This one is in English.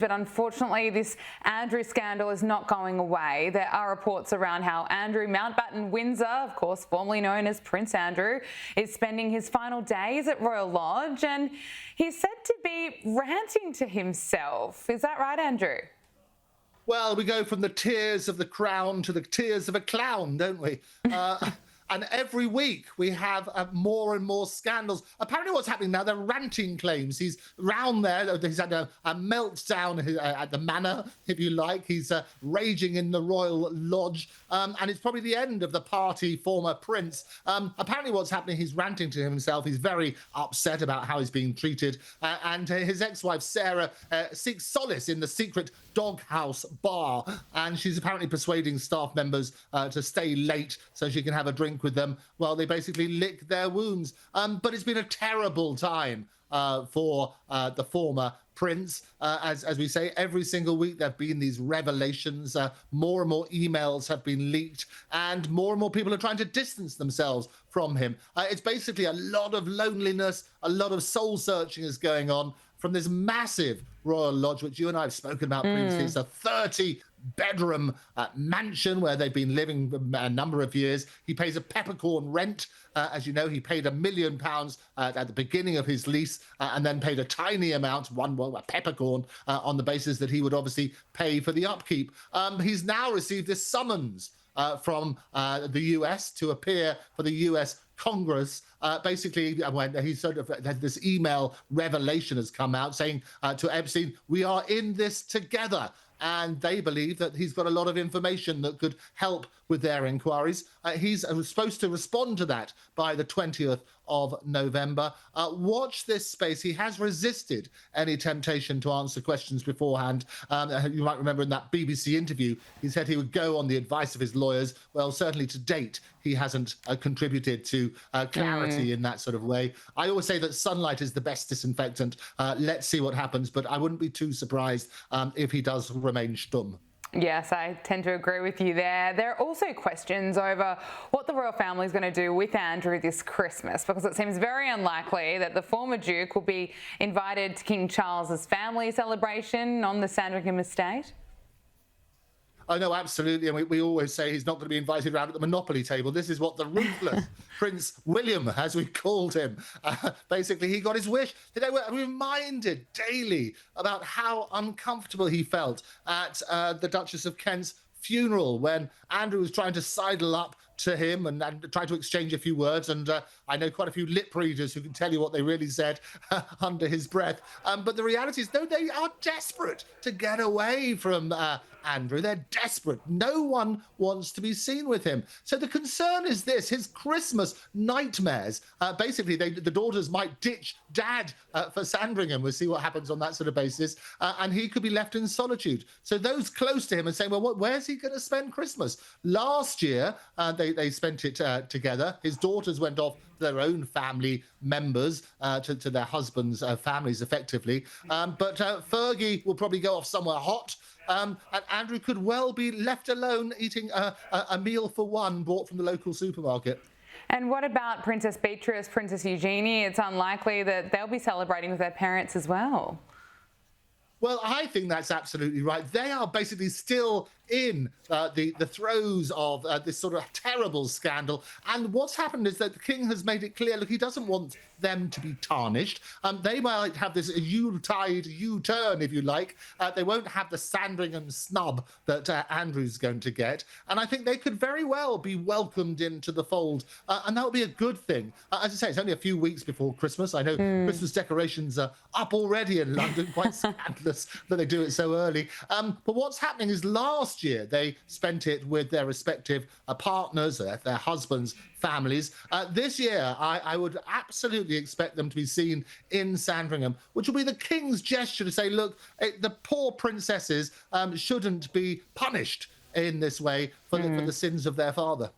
But unfortunately, this Andrew scandal is not going away. There are reports around how Andrew Mountbatten Windsor, of course formerly known as Prince Andrew, is spending his final days at Royal Lodge, and he's said to be ranting to himself. Is that right, Andrew? Well, we go from the tears of the crown to the tears of a clown, don't we? And every week we have more and more scandals. Apparently what's happening now, they're ranting claims. He's round there, he's had a meltdown at the manor, if you like. He's raging in the Royal Lodge. And it's probably the end of the party former prince. Apparently what's happening, he's ranting to himself. He's very upset about how he's being treated. And his ex-wife, Sarah, seeks solace in the secret doghouse bar. And she's apparently persuading staff members to stay late so she can have a drink with them while they basically lick their wounds. But it's been a terrible time for the former prince. As we say, every single week there have been these revelations. More and more emails have been leaked, and more people are trying to distance themselves from him. It's basically a lot of loneliness, a lot of soul searching is going on from this massive Royal Lodge, which you and I have spoken about previously. It's a 30-bedroom mansion where they've been living a number of years. He pays a peppercorn rent. As you know, he paid £1 million at the beginning of his lease, and then paid a tiny amount, a peppercorn, on the basis that he would obviously pay for the upkeep. He's now received this summons from the US to appear for the US Congress. Basically, when he sort of had this email revelation has come out saying to Epstein, we are in this together. And they believe that he's got a lot of information that could help with their inquiries. He's supposed to respond to that by the 20th of November. Watch this space. He has resisted any temptation to answer questions beforehand. You might remember in that BBC interview, he said he would go on the advice of his lawyers. Well, certainly to date, he hasn't contributed to clarity in that sort of way. I always say that sunlight is the best disinfectant. Let's see what happens, but I wouldn't be too surprised if he does remain shtum. Yes, I tend to agree with you there. There are also questions over what the royal family is going to do with Andrew this Christmas, because it seems very unlikely that the former Duke will be invited to King Charles's family celebration on the Sandringham estate. Oh, no, absolutely. And we always say he's not going to be invited around at the Monopoly table. This is what the ruthless Prince William, as we called him, basically, he got his wish. Today we're reminded daily about how uncomfortable he felt at the Duchess of Kent's funeral when Andrew was trying to sidle up to him and try to exchange a few words. And I know quite a few lip readers who can tell you what they really said under his breath. But the reality is, no, they are desperate to get away from Andrew. They're desperate. No one wants to be seen with him. So the concern is this, his Christmas nightmares. Basically, the daughters might ditch dad for Sandringham. We'll see what happens on that sort of basis. And he could be left in solitude. So those close to him are saying, well, where's he going to spend Christmas? Last year, they spent it together. His daughters went off to their own family members, to their husbands' families, effectively. But Fergie will probably go off somewhere hot. And Andrew could well be left alone eating a meal for one bought from the local supermarket. And what about Princess Beatrice, Princess Eugenie? It's unlikely that they'll be celebrating with their parents as well. Well, I think that's absolutely right. They are basically still in the throes of this sort of terrible scandal. And what's happened is that the king has made it clear, look, he doesn't want them to be tarnished. They might have this Yuletide U-turn, if you like. They won't have the Sandringham snub that Andrew's going to get. And I think they could very well be welcomed into the fold. And that would be a good thing. As I say, it's only a few weeks before Christmas. I know Christmas decorations are up already in London, quite scandalous that they do it so early. But what's happening is last year they spent it with their respective partners, their husbands, families. This year, I would absolutely expect them to be seen in Sandringham, which will be the king's gesture to say, look, the poor princesses shouldn't be punished in this way for the sins of their father.